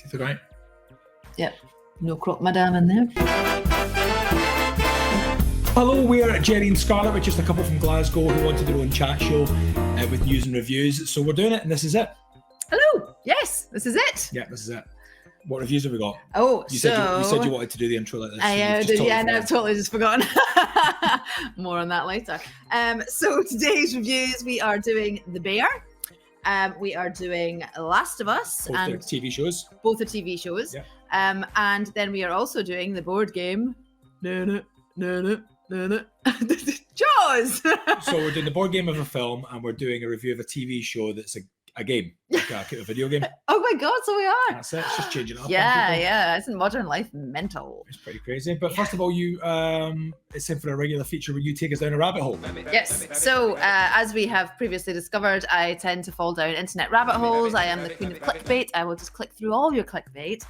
Teeth are great. Yep. No croque madame in there. Hello, we're Gerry and Scarlett. We're just a couple from Glasgow who wanted their own chat show with news and reviews. So we're doing it, and this is it. Hello. Yes, this is it. Yeah, this is it. What reviews have we got? Oh, you said you wanted to do the intro like this. I did, yeah, no, I've totally just forgotten. More on that later. So today's reviews, we are doing The Bear. We are doing Last of Us. Both and are TV shows. Both are TV shows. Yeah. And then we are also doing the board game. Jaws. So we're doing the board game of a film, and we're doing a review of a TV show that's a game, like a video game. Oh my God, so we are. That's it. It's just changing it up. Yeah. Isn't modern life mental? It's pretty crazy. But first of all, it's time for a regular feature where you take us down a rabbit hole. Yes. So as we have previously discovered, I tend to fall down internet rabbit holes. I am the queen of clickbait. I will just click through all your clickbait.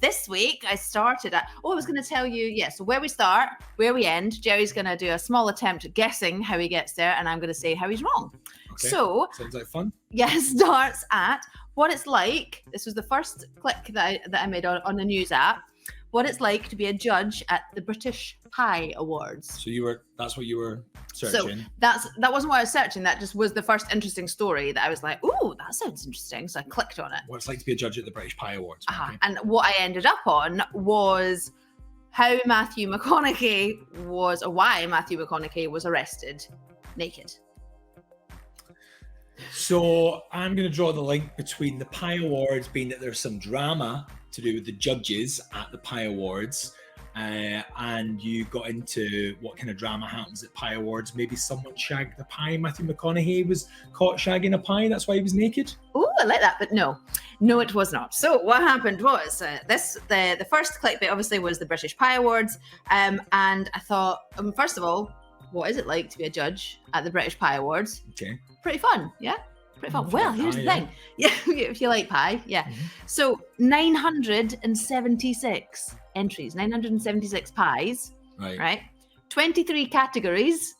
This week I started at, I was going to tell you, so where we start, where we end. Gerry's going to do a small attempt at guessing how he gets there, and I'm going to say how he's wrong. Okay. So sounds like fun. Yeah, starts at what it's like. This was the first click that I made on the news app. What it's like to be a judge at the British Pie Awards. So that's what you were searching. So that wasn't what I was searching. That just was the first interesting story that I was like, ooh, that sounds interesting. So I clicked on it. What it's like to be a judge at the British Pie Awards. Okay. And what I ended up on was how Matthew McConaughey why Matthew McConaughey was arrested naked. So I'm going to draw the link between the Pie Awards being that there's some drama to do with the judges at the Pie Awards, and you got into what kind of drama happens at Pie Awards. Maybe someone shagged the pie. Matthew McConaughey was caught shagging a pie. That's why he was naked. Oh, I like that, but no, it was not. So what happened was the first clickbait obviously was the British Pie Awards, and I thought, first of all, what is it like to be a judge at the British Pie Awards? Okay. Pretty fun, yeah? Pretty fun. Well, here's the thing. Yeah, if you like pie, yeah. Mm-hmm. So 976 entries, 976 pies, right? 23 categories.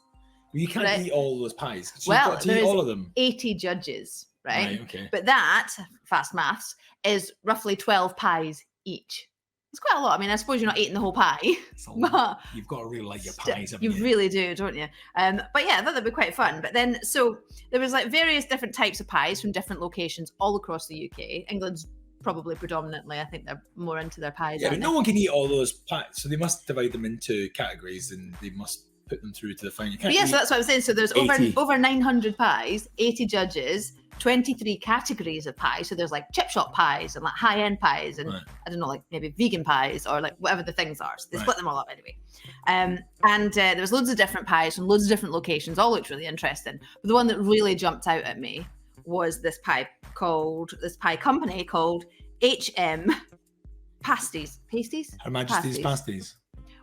Well, you can't eat all those pies. So well, you've got to eat all of them. 80 judges, right? Okay. But that, fast maths, is roughly 12 pies each. It's quite a lot. I mean, I suppose you're not eating the whole pie. But you've got to really like your pies, haven't you? You really do, don't you? But yeah, I thought that'd be quite fun. But then, so there was like various different types of pies from different locations all across the UK. England's probably predominantly, I think they're more into their pies. Yeah, but no one can eat all those pies. So they must divide them into categories and they must put them through to the final. Yeah, so that's what I'm saying. So there's over 900 pies, 80 judges, 23 categories of pie. So there's like chip shop pies and like high-end pies and I don't know, like maybe vegan pies or like whatever the things are. So they split them all up anyway. And there was loads of different pies from loads of different locations. All looked really interesting. But the one that really jumped out at me was this pie company called HM Pasties. Her Majesty's Pasties.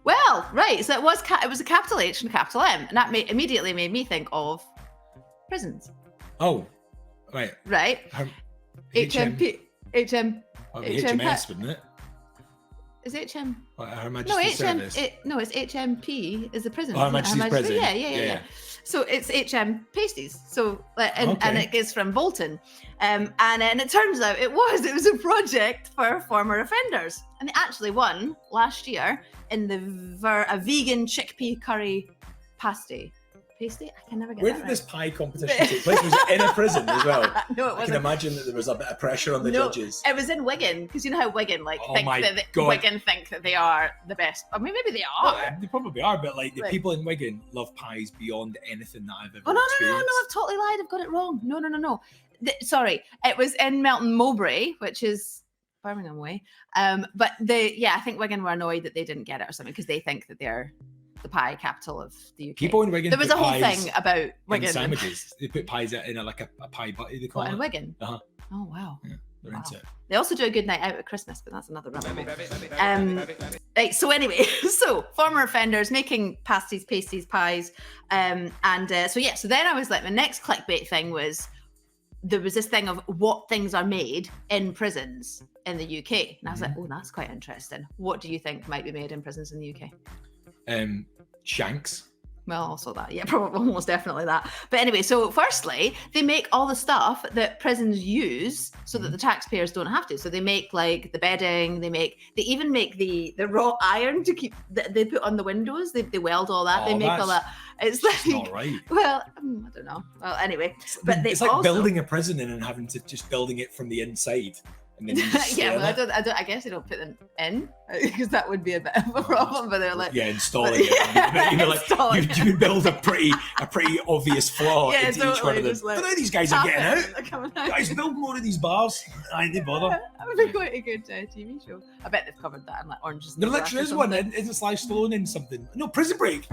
Well, right. So it was a capital H and a capital M, and that immediately made me think of prisons. Oh. Right. HMP. HMS, wouldn't it? Is HM? Her Majesty's Service. It's HMP is the prison. Her Majesty's Prison. Yeah. So it's HM Pasties. So and it is from Bolton, and then it turns out it was a project for former offenders, and they actually won last year in a vegan chickpea curry pasty. I can never get Where did this pie competition take place? Was it in a prison as well? No, it wasn't. I can imagine that there was a bit of pressure on the judges. It was in Wigan, because you know how Wigan Wigan think that they are the best. I mean, maybe they are. Well, they probably are, but like the people in Wigan love pies beyond anything that I've ever experienced. No, I've totally lied. I've got it wrong. No. Sorry, it was in Melton Mowbray, which is Birmingham way. But I think Wigan were annoyed that they didn't get it or something because they think that they're the pie capital of the UK. People in Wigan. There was a whole thing about Wigan sandwiches. They put pies in a pie butty. They call it. In Wigan. Uh-huh. Oh wow. Yeah, they're into it. They also do a good night out at Christmas, but that's another rabbit hole. Right. So anyway, former offenders making pasties, pies, so then I was like, the next clickbait thing was there was this thing of what things are made in prisons in the UK, and I was like, oh, that's quite interesting. What do you think might be made in prisons in the UK? Shanks. Well, also that. Yeah, probably almost definitely that. But anyway, so firstly, they make all the stuff that prisons use so that the taxpayers don't have to. So they make like the bedding, they even make the wrought iron to keep they put on the windows. They weld all that. They make all that. It's like not right. Well, I don't know. Well, anyway, but it's like also building a prison and having to just building it from the inside. And then you just yeah, well, I guess they don't put them in because that would be a bit of a problem. But they're like, installing it. You build a pretty obvious flaw into each one of them. But now these guys are getting out. Guys, build more of these bars. I didn't bother. That would be quite a good TV show. I bet they've covered that in like Orange is the There literally is one. Isn't Sly Stallone in something? No, Prison Break.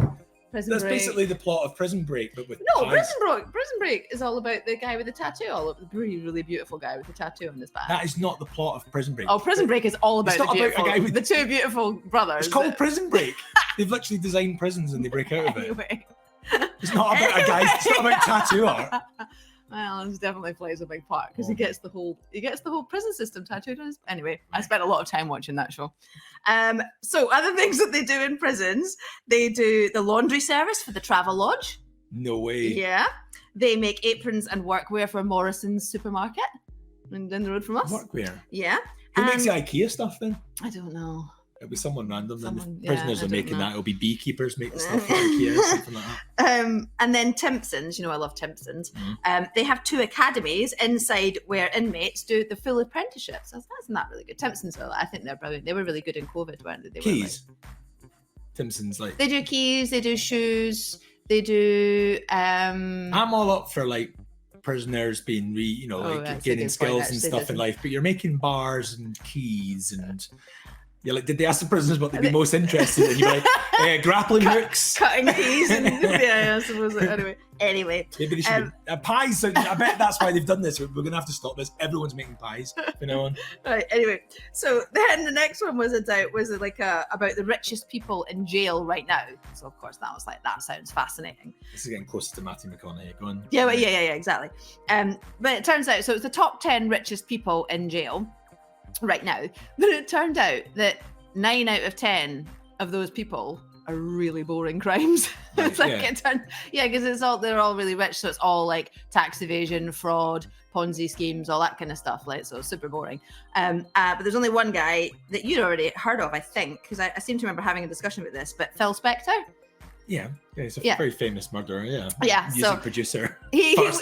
That's basically the plot of Prison Break, but with pies. Prison Break is all about the guy with the tattoo, the really, really beautiful guy with the tattoo on his back. That is not the plot of Prison Break. Oh, Prison Break is all about the two beautiful brothers. It's called Prison Break. They've literally designed prisons and they break out of it. Anyway. It's not about a guy. It's not about tattoo art. Well, this definitely plays a big part because he gets the whole prison system tattooed on his. Anyway, I spent a lot of time watching that show. So other things that they do in prisons, they do the laundry service for the Travelodge. No way. Yeah, they make aprons and workwear for Morrison's supermarket, and down the road from us. Workwear. Yeah. Who makes the IKEA stuff then? I don't know. It'll be someone random. Then prisoners are making that. It'll be beekeepers make the stuff for IKEA or something like that. And then Timpsons, I love Timpsons. They have 2 academies inside where inmates do the full apprenticeships. That's not really good. Timpsons, I think they're brilliant. They were really good in COVID, weren't they? Keys. Timpsons, like they do keys, they do shoes, they do. I'm all up for like prisoners being gaining skills and stuff in life, but you're making bars and keys and. Yeah, like, did they ask the prisoners what they'd be most interested in? You're like, grappling hooks, cutting keys, and I suppose. Anyway. Maybe they should pies. I bet that's why they've done this. We're going to have to stop this. Everyone's making pies. Right. Anyway, so then the next one was about the richest people in jail right now. So of course that was like that sounds fascinating. This is getting closer to Matthew McConaughey. Go on. Yeah, exactly. But it turns out, so it's the top 10 richest people in jail right now, but it turned out that 9 out of 10 of those people are really boring crimes. It's because they're all really rich, so it's all like tax evasion, fraud, Ponzi schemes, all that kind of stuff. Like, so super boring. But there's only one guy that you'd already heard of, I think, because I seem to remember having a discussion about this. But Phil Spector. Yeah, he's a very famous murderer. Music producer. He was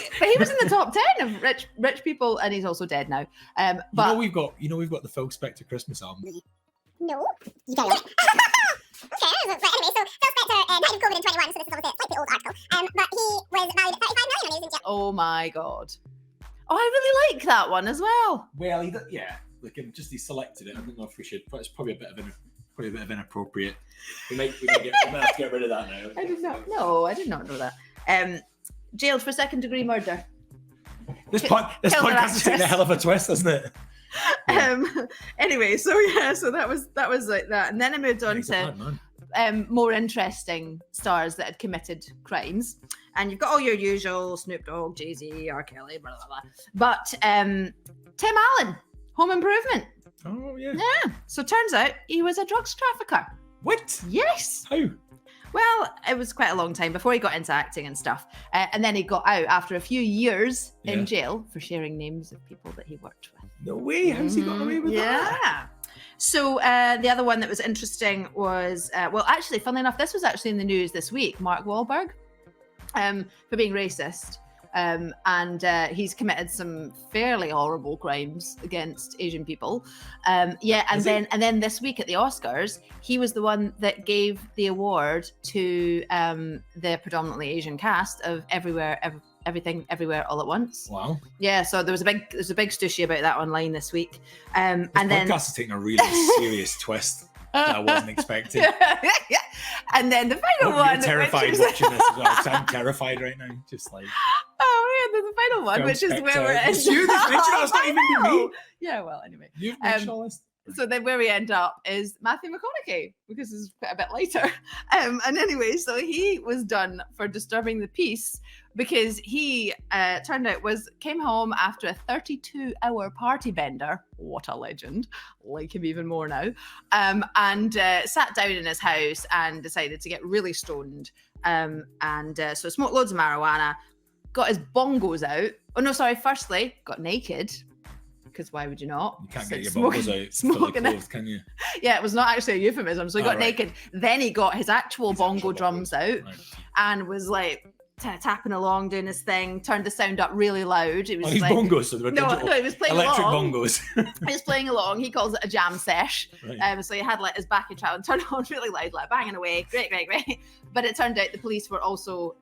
in the top 10 of rich people, and he's also dead now. But we've got the Phil Spector Christmas album. No, you don't know it. Okay, anyway, so Phil Spector died of COVID in 21, so this is obviously a slightly old article. But he was valued at 35 million when he was in jail. Oh my god! Oh, I really like that one as well. Well, he he selected it. I don't know if we should, but it's probably a bit of inappropriate. We might have to get rid of that now. I did not know that. Jailed for second-degree murder. This podcast is taking a hell of a twist, doesn't it? Yeah. Anyway, so that was like that, and then I moved on to more interesting stars that had committed crimes, and you've got all your usual Snoop Dogg, Jay-Z, R. Kelly, blah blah blah. But Tim Allen, Home Improvement. Oh yeah. Yeah. So turns out he was a drugs trafficker. What? Yes. How? Well, it was quite a long time before he got into acting and stuff. And then he got out after a few years in jail for sharing names of people that he worked with. No way. How's he got away with that? Yeah. So the other one that was interesting was, actually, funnily enough, this was actually in the news this week, Mark Wahlberg, for being racist. And he's committed some fairly horrible crimes against Asian people. And then this week at the Oscars, he was the one that gave the award to the predominantly Asian cast of Everything Everywhere All at Once. Wow. Yeah, so there's a big stushy about that online this week. This podcast is taking a really serious twist that I wasn't expecting. And then the final one. You're terrified watching this as well. I'm terrified right now. Just like. Oh man, there's the final one, which is where we're ending. It's you that's mentioned it. It's not even me. Yeah, well, anyway. You've mentioned all this. So then where we end up is Matthew McConaughey, because it's a bit later. And anyway, so he was done for disturbing the peace because he turned out came home after a 32-hour party bender. What a legend. Like him even more now. And sat down in his house and decided to get really stoned So smoked loads of marijuana, got his bongos out. Oh no, sorry. Firstly, got naked. Because why would you not? You can't get your bongos out fully clothed, can you? Yeah, it was not actually a euphemism. So he got naked. Then he got his actual bongo drums out and was like tapping along, doing his thing, turned the sound up really loud. It was his like bongos, so they were digital, he was playing electric along. bongos. He was playing along. He calls it a jam sesh. Right. So he had like his backing track and turned on really loud, like banging away. Great. But it turned out the police were also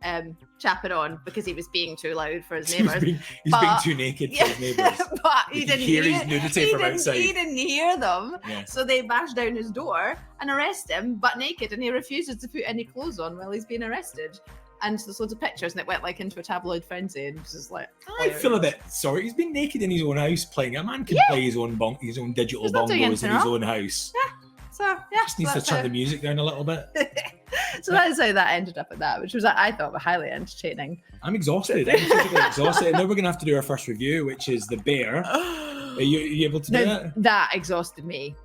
chapping on because he was being too loud for his neighbours. He's being too naked for his neighbours. But he didn't hear his nudity from outside. He didn't hear them. Yeah. So they bashed down his door and arrest him, butt naked, and he refuses to put any clothes on while he's being arrested. And there's loads of pictures, and it went like into a tabloid frenzy, and it's just like I feel a bit sorry. He's been naked in his own house playing. A man can play his own digital bongos in his own house. Just needs to turn the music down a little bit. So that's how that ended up at that, which was I thought highly entertaining. I'm exhausted. I'm physically exhausted. And now we're gonna have to do our first review, which is The Bear. Are you able to do that? That exhausted me.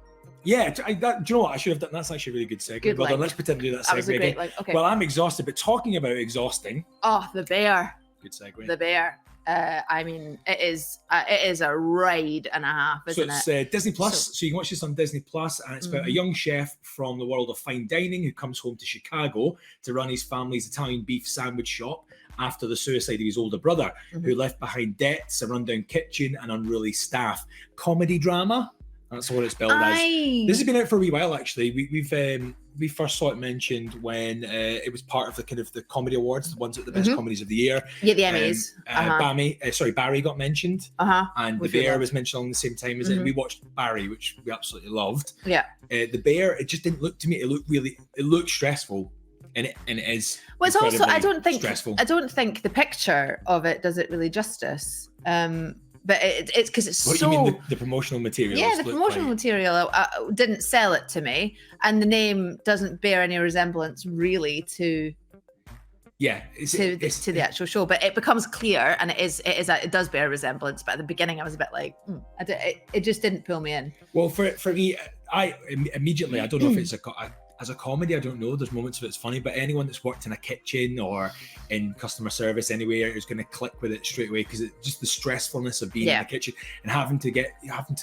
Yeah, do you know what? I should have done. That's actually a really good segue. Good Well done. link. Let's pretend to do that That was a segue great again. okay. Well, I'm exhausted, but talking about exhausting. Oh, The Bear. Good segue. The Bear. I mean, it is a ride and a half, isn't it? So it's Disney Plus, so you can watch this on Disney Plus, and it's about a young chef from the world of fine dining who comes home to Chicago to run his family's Italian beef sandwich shop after the suicide of his older brother, who left behind debts, a rundown kitchen, and unruly staff. Comedy drama. That's what it's billed as. This has been out for a wee while, actually. We first saw it mentioned when it was part of the comedy awards, the ones at the best comedies of the year. Yeah, the Emmys. Barry got mentioned, and The Bear was mentioned on the same time as it. We watched Barry, which we absolutely loved. Yeah, The Bear, it just didn't look to me. It looked stressful, and it is. Well, it's also I don't think stressful. the picture of it does it really justice. But it's because it's what so. You mean the promotional material? Yeah, the promotional material didn't sell it to me, and the name doesn't bear any resemblance really to. Yeah, to the actual show, but it becomes clear, and it does bear resemblance. But at the beginning, I was a bit like, it just didn't pull me in. Well, for me, I immediately I don't know if it's as a comedy, I don't know. There's moments of it's funny, but anyone that's worked in a kitchen or in customer service anywhere is going to click with it straight away because it's just the stressfulness of being in the kitchen and having to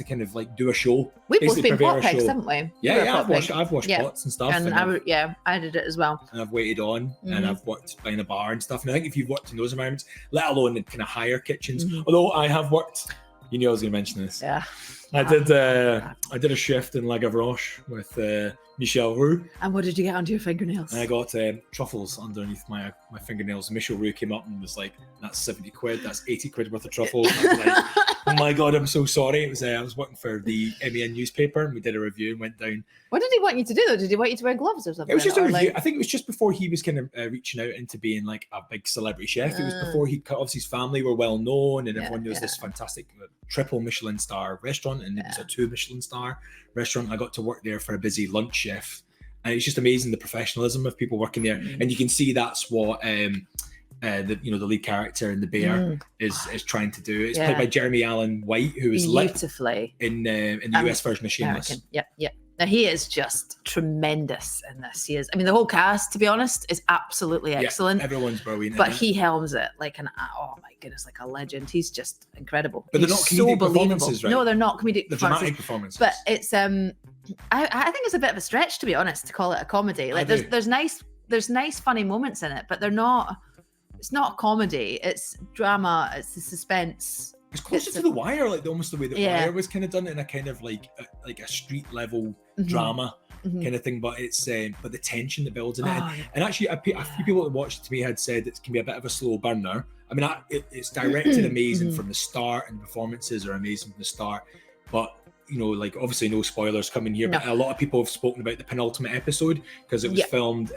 kind of like do a show. We've both been pot pigs, haven't we? Yeah, I've washed pots and stuff. And I did it as well. And I've waited on, and I've worked behind a bar and stuff. And I think if you've worked in those environments, let alone in kind of higher kitchens, although I have worked. You knew I was going to mention this. Yeah. I did a shift in La Gavroche with Michel Roux. And what did you get under your fingernails? And I got truffles underneath my fingernails. Michel Roux came up and was like, "That's 70 quid. That's 80 quid worth of truffles." And I was like, "Oh my god, I'm so sorry." It was I was working for the MEN newspaper, and we did a review and went down. What did he want you to do though? Did he want you to wear gloves or something? It was just a review. I think it was just before he was kind of reaching out into being like a big celebrity chef. It was before obviously his family were well known, and everyone knows this fantastic triple Michelin star restaurant, and it was a 2 Michelin star restaurant. I got to work there for a busy lunch shift, and it's just amazing the professionalism of people working there, and you can see that's what the lead character in The Bear is trying to do. It's played by Jeremy Allen White, who is beautifully in the US version of Shameless. Yeah. Now he is just tremendous in this. He is. I mean, the whole cast, to be honest, is absolutely excellent. Everyone's brilliant. But he helms it like oh my goodness, like a legend. He's just incredible. But they're not comedic performances, right? No, they're not comedic performances. They're dramatic performances. But it's I think it's a bit of a stretch, to be honest, to call it a comedy. Like there's nice funny moments in it, but they're not. It's not comedy. It's drama. It's the suspense. It's closer to The Wire, like almost the way that Wire was kind of done in a kind of like a street level drama kind of thing. But it's but the tension that builds in it, and actually a few people that watched it to me had said it can be a bit of a slow burner. I mean, it's directed amazing from the start, and the performances are amazing from the start. But like obviously no spoilers coming here, but a lot of people have spoken about the penultimate episode because it was filmed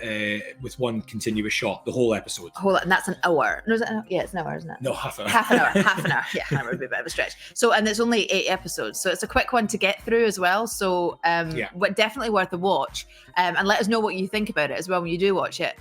with one continuous shot, the whole episode. And that's an hour. No, it's an hour, isn't it? No, half an hour. Half an hour. Yeah, that would be a bit of a stretch. So, and it's only 8 episodes, so it's a quick one to get through as well. So, but definitely worth a watch. And let us know what you think about it as well when you do watch it.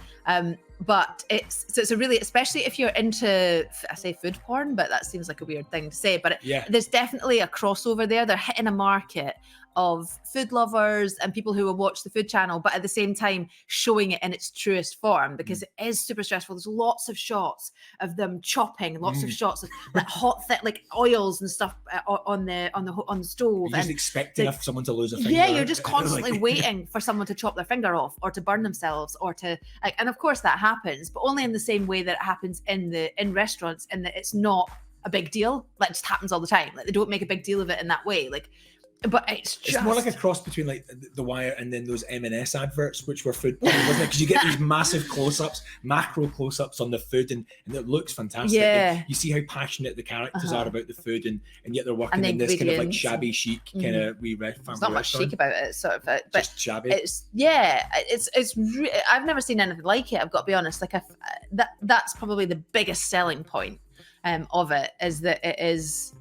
But it's a really, especially if you're into, I say food porn, but that seems like a weird thing to say, but there's definitely a crossover there. They're hitting a market of food lovers and people who will watch the food channel, but at the same time showing it in its truest form, because it is super stressful. There's lots of shots of them chopping, lots of shots of like hot, like oils and stuff on the stove. You're just expecting someone to lose a finger. Yeah, you're just constantly waiting for someone to chop their finger off or to burn themselves or to like, and of course that happens, but only in the same way that it happens in restaurants, in that it's not a big deal. Like, it just happens all the time. Like, they don't make a big deal of it in that way. Like, but it's more like a cross between like The Wire and then those M&S adverts, which were food porn, wasn't it? Because you get these massive close-ups, macro close-ups on the food, and it looks fantastic. Yeah. Like, you see how passionate the characters are about the food, and yet they're working in this kind of like shabby chic kind of wee family restaurant. There's not much chic about it, sort of. But just shabby. It's I've never seen anything like it. I've got to be honest. Like, that's probably the biggest selling point of it, is that it's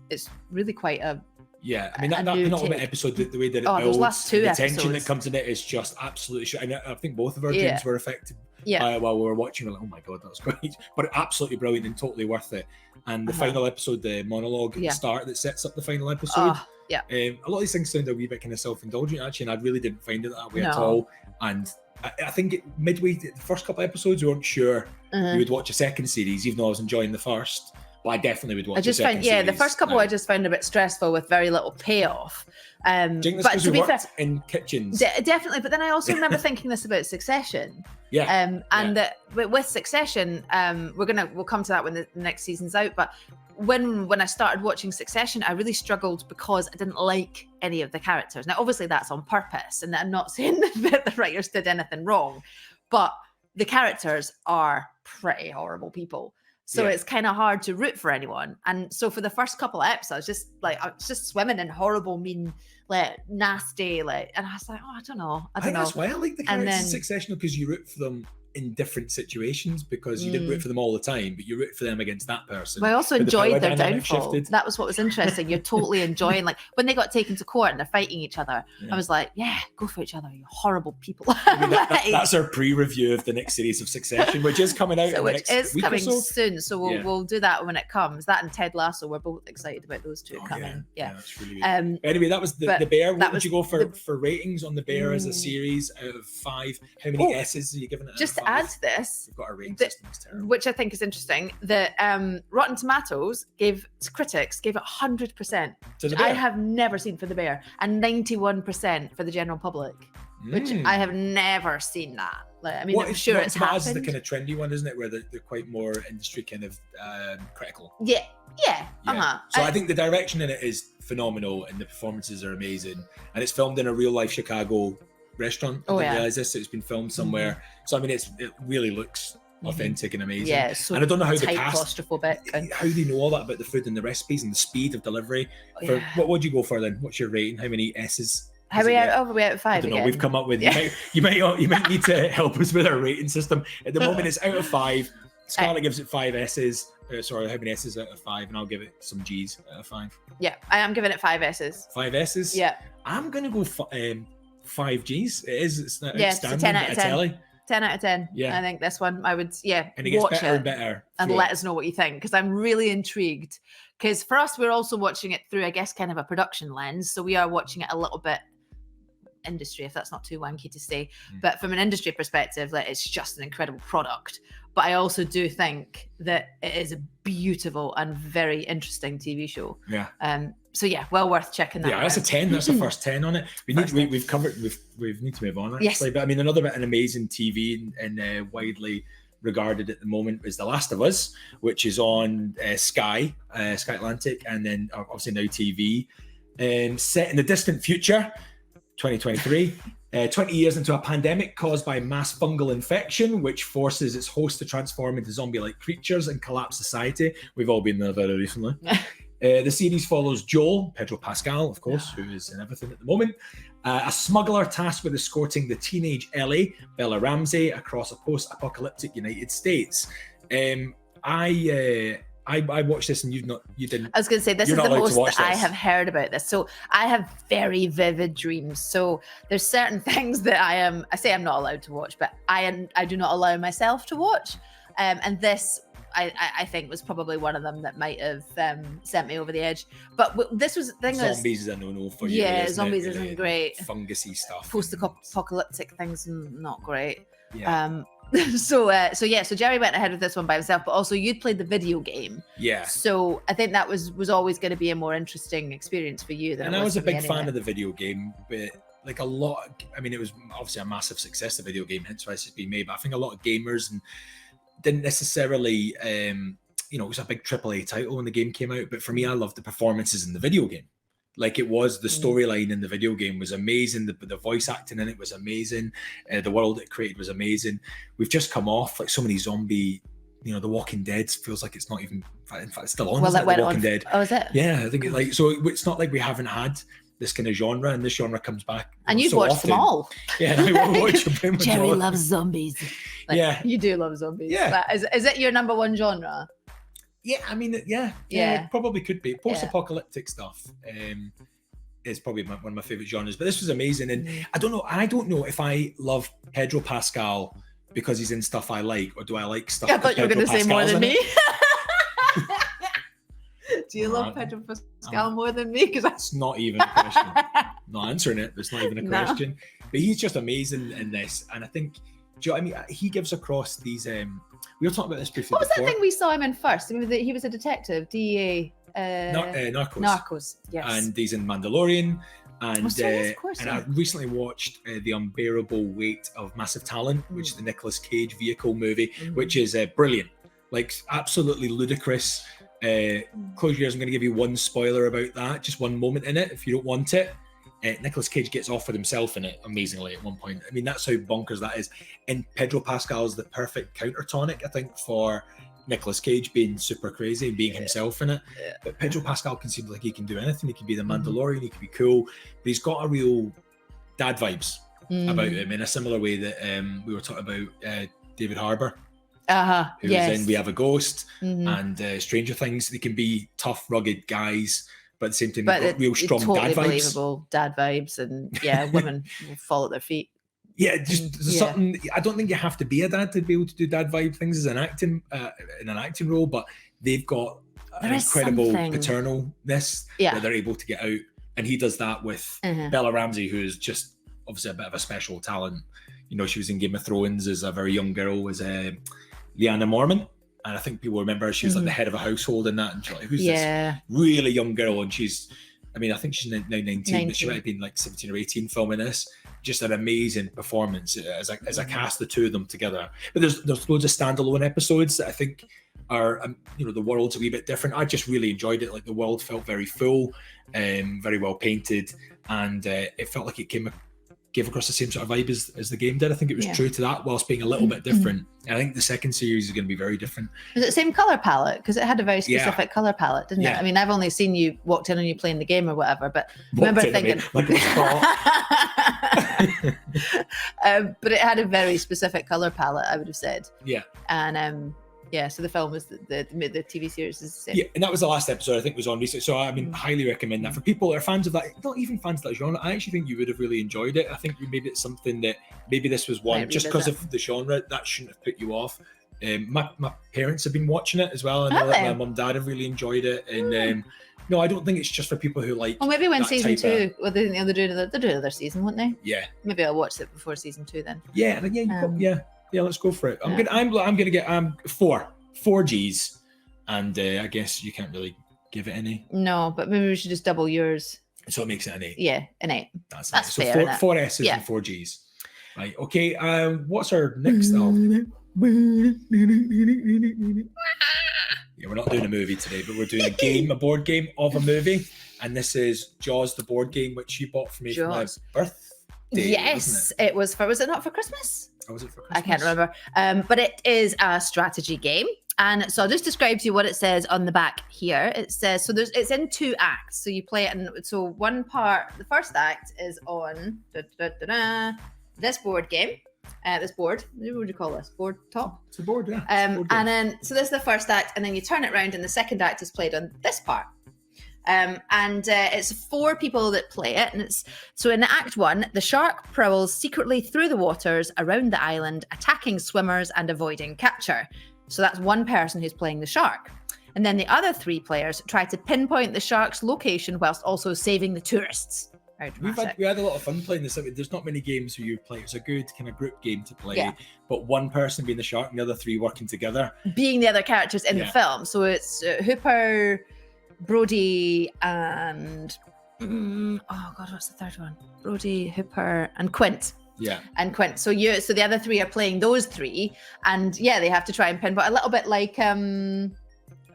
really quite a. Yeah, I mean, that penultimate episode, the way that it builds, those last two the episodes. tension that comes in it is just absolutely. And I think both of our dreams were affected while we were watching. We're like, oh my god, that was great, but absolutely brilliant and totally worth it. And the final episode, the monologue at the start that sets up the final episode. A lot of these things sound a wee bit kind of self-indulgent actually, and I really didn't find it that way at all. And I think midway the first couple of episodes, we weren't sure we would watch a second series, even though I was enjoying the first. But I definitely would watch. I just found, the first couple I just found a bit stressful with very little payoff. Do you think that's because we worked in kitchens? Definitely, but then I also remember thinking this about Succession. That with Succession, we'll come to that when the next season's out. But when I started watching Succession, I really struggled because I didn't like any of the characters. Now, obviously, that's on purpose, and I'm not saying that the writers did anything wrong, but the characters are pretty horrible people. So it's kind of hard to root for anyone. And so for the first couple of episodes, I was just swimming in horrible, mean, like nasty, like, and I was like, oh, I don't know. I think that's why I like the characters in Succession, because you root for them in different situations, because you didn't root for them all the time, but you root for them against that person. But I also enjoyed their downfall. That was what was interesting. You're totally enjoying, like, when they got taken to court and they're fighting each other, I was like, yeah, go for each other, you horrible people. I mean, that's our pre-review of the next series of Succession, which is coming out in the next week or so. Soon, so we'll do that when it comes. That and Ted Lasso, we're both excited about those two coming. Yeah, that's really good. Anyway, that was the Bear. What would you go for ratings on the Bear as a series out of 5? How many S's are you giving it? Just to add to this, we've got a rating system, it's terrible. Which I think is interesting. The Rotten Tomatoes critics gave it 100%, which I have never seen for the Bear, and 91% for the general public, which I have never seen that. Like, I mean, I'm sure it's happened. Is the kind of trendy one, isn't it, where they're quite more industry kind of critical. Yeah. So I think the direction in it is phenomenal, and the performances are amazing, and it's filmed in a real life Chicago restaurant. I didn't realize this. It's been filmed somewhere. So I mean, it really looks authentic and amazing. Yeah, so and I don't know how the cast, claustrophobic, how they know all that about the food and the recipes and the speed of delivery. What would you go for then? What's your rating? How many S's? How are we out of 5? I don't know. We've come up with. You might need to help us with our rating system. At the moment, it's out of 5. Scarlett gives it 5 S's. Sorry, how many S's out of 5? And I'll give it some G's out of 5. Yeah, I am giving it 5 S's. 5 S's? Yeah. I'm gonna go 5 G's. It is. It's not outstanding. So 10 out of 10. 10 out of 10. Yeah. I think this one I would, and it gets watch better it and better. And let us know what you think, because I'm really intrigued. Because for us, we're also watching it through, I guess, kind of a production lens. So we are watching it a little bit industry, if that's not too wanky to say. But from an industry perspective, like, it's just an incredible product. But I also do think that it is a beautiful and very interesting TV show. Yeah. So well worth checking that out. Yeah, that's a 10. That's the first 10 on it. We need to move on actually. Yes. But I mean, another bit of amazing TV and widely regarded at the moment is The Last of Us, which is on Sky Atlantic, and then obviously now TV. Set in the distant future, 2023. 20 years into a pandemic caused by mass fungal infection, which forces its host to transform into zombie-like creatures and collapse society. We've all been there very recently. The series follows Joel, Pedro Pascal, of course, who is in everything at the moment, a smuggler tasked with escorting the teenage Ellie, Bella Ramsey, across a post-apocalyptic United States. I watched this and you didn't. I was going to say, this is the most that I have heard about this. So I have very vivid dreams. So there's certain things that I say I'm not allowed to watch, but I do not allow myself to watch. And this I think was probably one of them that might have sent me over the edge. But this was the thing. Zombies is a no-no for you. Yeah, isn't zombies it, really? isn't great. Fungusy stuff. Post-apocalyptic things, not great. Yeah. So Gerry went ahead with this one by himself, but also you'd played the video game. Yeah. So I think that was always going to be a more interesting experience for you. And I was a big fan of the video game, but like a lot, I mean, it was obviously a massive success, the video game, hence why it's been made. But I think a lot of gamers and didn't necessarily, it was a big AAA title when the game came out. But for me, I loved the performances in the video game. Like it was, the storyline in the video game was amazing. The voice acting in it was amazing. The world it created was amazing. We've just come off like so many zombie, The Walking Dead feels like it's not even, in fact, it's still on. Well, that went The Walking on. Dead. Oh, is it? Yeah, I think it's not like we haven't had this kind of genre, and this genre comes back. And you've so watched often. them all. Yeah, I watch them. Gerry loves zombies. Yeah. You do love zombies. Yeah. But is it your number one genre? Yeah, I mean, yeah, it probably could be. Post-apocalyptic stuff is probably one of my favorite genres. But this was amazing, and I don't know if I love Pedro Pascal because he's in stuff I like, or do I like stuff? I thought you were going to say more than me. Do you love No, Pedro Pascal more than me? Because it's not even a question. Not answering it, but it's not even a question. But he's just amazing in this, and I think, he gives across these. We were talking about this briefly. What was before. that thing we saw him in first? I mean, he was a detective, DEA. Narcos. Narcos, yes. And he's in Mandalorian. And of course, I recently watched The Unbearable Weight of Massive Talent, which is the Nicolas Cage vehicle movie, which is brilliant. Like, absolutely ludicrous. Close your ears, I'm going to give you one spoiler about that, just one moment in it if you don't want it. Nicolas Cage gets off with himself in it amazingly at one point. I mean, that's how bonkers that is. And Pedro Pascal is the perfect countertonic, I think, for Nicolas Cage being super crazy and being himself in it. But Pedro Pascal can seem like he can do anything. He can be the Mandalorian, he can be cool, but he's got a real dad vibes about him, in a similar way that we were talking about David Harbour. Who was in We Have a Ghost and Stranger Things. They can be tough, rugged guys, but at the same time, they've got real strong totally dad vibes. Believable dad vibes, and women will fall at their feet. Yeah, just something. I don't think you have to be a dad to be able to do dad vibe things as an acting in an acting role, but they've got an incredible paternalness that they're able to get out, and he does that with Bella Ramsey, who is just obviously a bit of a special talent. She was in Game of Thrones as a very young girl, as Lyanna Mormont. And I think people remember her. She was like the head of a household in that. And she's like, who's this really young girl? And I think she's now 19, but she might have been like 17 or 18 filming this. Just an amazing performance as I cast the two of them together. But there's loads of standalone episodes that I think are, the world's a wee bit different. I just really enjoyed it. Like the world felt very full, very well painted. And it felt like it gave across the same sort of vibe as the game did. I think it was true to that, whilst being a little bit different. And I think the second series is going to be very different. Is it the same colour palette? Because it had a very specific colour palette, didn't it? I mean, I've only seen you walked in and you playing the game or whatever, but remember thinking... but it had a very specific colour palette, I would have said. Yeah. And so the film was the TV series is the same. Yeah, and that was the last episode I think was on recently. So I mean, highly recommend that for people that are fans of that. Not even fans of that genre. I actually think you would have really enjoyed it. I think maybe it's something that this was one just because of the genre that shouldn't have put you off. My parents have been watching it as well. I know that my mum and dad have really enjoyed it, and no, I don't think it's just for people who like. Well, maybe when season 2, they're doing another season, won't they? Yeah. Maybe I'll watch it before season 2 then. Yeah, let's go for it. I'm gonna get 4 G's, and I guess you can't really give it any. No, but maybe we should just double yours. So it makes it an 8. Yeah, an 8. That's nice. So fair, 4 S's and 4 G's. Right. Okay. What's our next? Yeah, we're not doing a movie today, but we're doing a board game of a movie, and this is Jaws, the board game, which you bought for me for my birthday. Yes, it was it not for Christmas? Or was it for Christmas? I can't remember. But it is a strategy game. And so I'll just describe to you what it says on the back here. It says, it's in 2 acts. So you play it, and so one part, the first act is on this board game. This board, what would you call this? Board top? It's a board, yeah. And then, so this is the first act, and then you turn it around, and the second act is played on this part. It's 4 people that play it, and it's so in Act 1, the shark prowls secretly through the waters around the island, attacking swimmers and avoiding capture. So that's one person who's playing the shark. And then the other 3 players try to pinpoint the shark's location whilst also saving the tourists. We had a lot of fun playing this. There's not many games where you play. It's a good kind of group game to play, but one person being the shark and the other 3 working together. Being the other characters in the film. So it's Hooper, Brody, and... oh, God, what's the third one? Brody, Hooper, and Quint. Yeah. And Quint. So the other 3 are playing those 3. And they have to try and pinpoint a little bit like...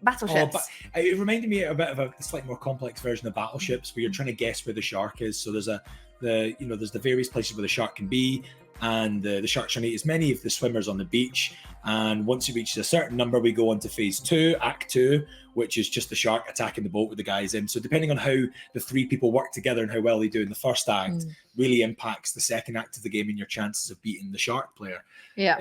Battleships. It reminded me a bit of a slightly more complex version of Battleships, where you're trying to guess where the shark is. So there's the various places where the shark can be, and the shark's trying to eat as many of the swimmers on the beach. And once it reaches a certain number, we go on to phase 2, Act 2, which is just the shark attacking the boat with the guys in. So depending on how the 3 people work together and how well they do in the first act, really impacts the second act of the game and your chances of beating the shark player. Yeah.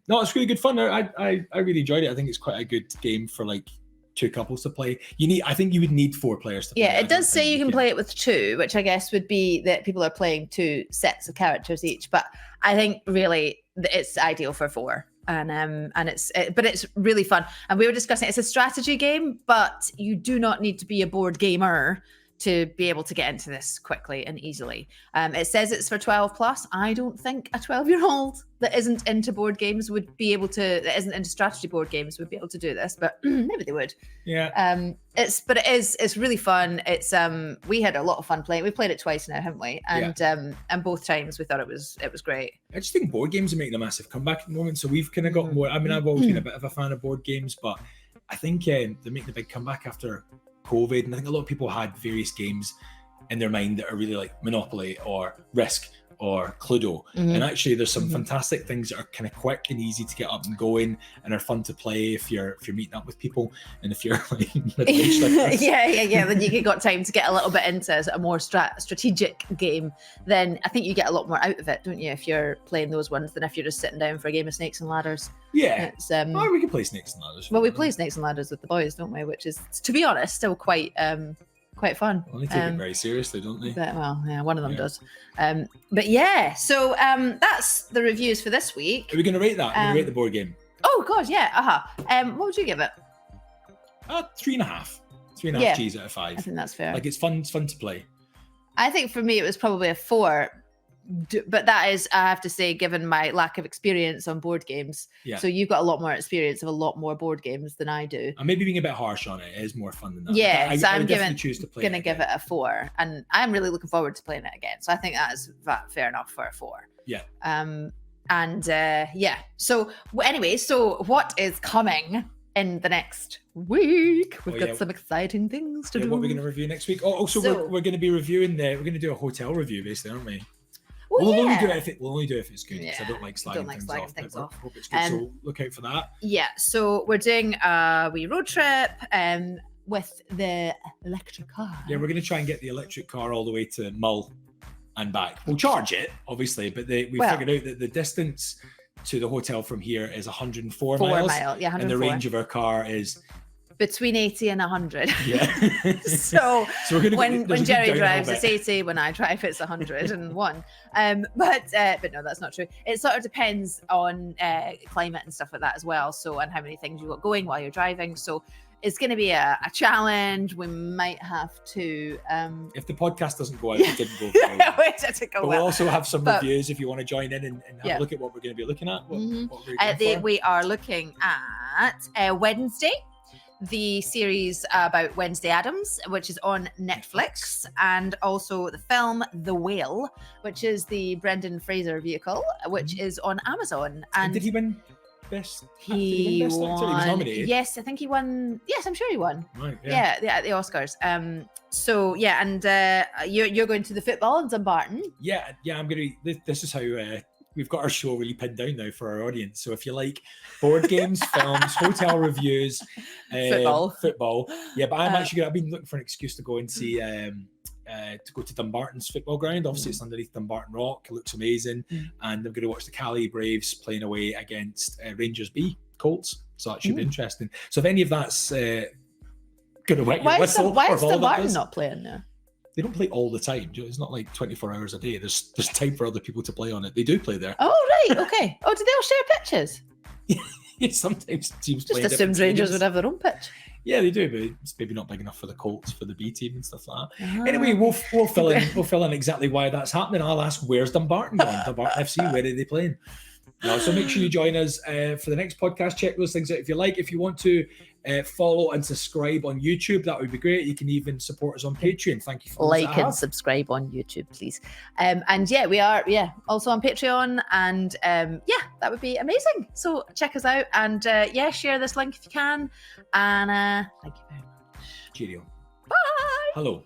No, it's really good fun. I really enjoyed it. I think it's quite a good game for like 2 couples to play. I think you would need 4 players to play. Yeah, it does say you can play it with 2, which I guess would be that people are playing 2 sets of characters each. But I think really it's ideal for 4. And it's really fun. And we were discussing it's a strategy game, but you do not need to be a board gamer to be able to get into this quickly and easily. It says it's for 12 plus. I don't think a 12-year-old that isn't into board games would be able to, that isn't into strategy board games would be able to do this, but maybe they would. Yeah. It's really fun. It's we had a lot of fun playing. We played it twice now, haven't we? And both times we thought it was great. I just think board games are making a massive comeback at the moment. So we've kind of got more. I mean, I've always been a bit of a fan of board games, but I think they're making a big comeback after COVID, and I think a lot of people had various games in their mind that are really like Monopoly or Risk or Cluedo, and actually there's some fantastic things that are kind of quick and easy to get up and going and are fun to play if you're meeting up with people, and if you're like mid-range like this. Then you got time to get a little bit into a more strategic game, then I think you get a lot more out of it, don't you, if you're playing those ones than if you're just sitting down for a game of Snakes and Ladders. We can play Snakes and Ladders. Well, we play Snakes and Ladders with the boys, don't we, which is, to be honest, still quite fun. Well, they take it very seriously, don't they? But, one of them does. So that's the reviews for this week. Are we going to rate that? Are we going to rate the board game? Oh, God, yeah. What would you give it? 3.5. 3.5 G's out of 5. I think that's fair. Like, it's fun to play. I think for me, it was probably a 4. But that is, I have to say, given my lack of experience on board games. Yeah. So you've got a lot more experience of a lot more board games than I do. I may be being a bit harsh on it. It is more fun than that. Yeah, so I'm going to give it a 4. And I'm really looking forward to playing it again. So I think that is fair enough for a 4. Yeah. So anyway, so what is coming in the next week? We've got some exciting things to do. What we're going to review next week. We're going to be reviewing we're going to do a hotel review, basically, aren't we? We'll only do it if it's good, because I don't like slagging things off. I hope it's good, so look out for that. Yeah, so we're doing a wee road trip with the electric car. Yeah, we're going to try and get the electric car all the way to Mull and back. We'll charge it, obviously, but we figured out that the distance to the hotel from here is 104 miles. And the range of our car is between 80 and 100. Yeah. so when Gerry drives, it's 80. When I drive, it's 101. But no, that's not true. It sort of depends on climate and stuff like that as well. So, and how many things you've got going while you're driving. So it's going to be a challenge. We might have to... if the podcast doesn't go out, it didn't go through. But we'll also have some reviews if you want to join in and have a look at what we're going to be looking at. We are looking at Wednesday, the series about Wednesday Addams, which is on Netflix, and also the film The Whale, which is the Brendan Fraser vehicle, which is on Amazon. And did he win best? He won. He was nominated. Yes, I think he won. Yes, I'm sure he won. Right. Yeah, at the Oscars. You're going to the football in Dumbarton. Yeah. I'm gonna. This is how. We've got our show really pinned down now for our audience. So if you like board games, films, hotel reviews, football. Yeah, but I've been looking for an excuse to go and see, to go to Dumbarton's football ground. Obviously, it's underneath Dumbarton Rock. It looks amazing. And I'm going to watch the Cali Braves playing away against Rangers B Colts. So that should be interesting. So if any of that's going to wet your whistle. Why is Dumbarton not playing now? They don't play all the time. It's not like 24 hours a day. There's time for other people to play on it. They do play there. Oh, right. Okay. Oh, do they all share pitches? Sometimes teams Just play in assumed different Rangers stadiums. would have their own pitch. Yeah, they do, but it's maybe not big enough for the Colts, for the B team and stuff like that. Anyway, we'll fill in exactly why that's happening. I'll ask, where's Dumbarton gone? Dumbarton FC, where are they playing? So make sure you join us for the next podcast. Check those things out if you like. If you want to follow and subscribe on YouTube, that would be great. You can even support us on Patreon. Thank you for like and subscribe on YouTube, please. And yeah, we are also on Patreon, and that would be amazing. So check us out, and share this link if you can. And thank you very much. Cheerio. Bye. Hello.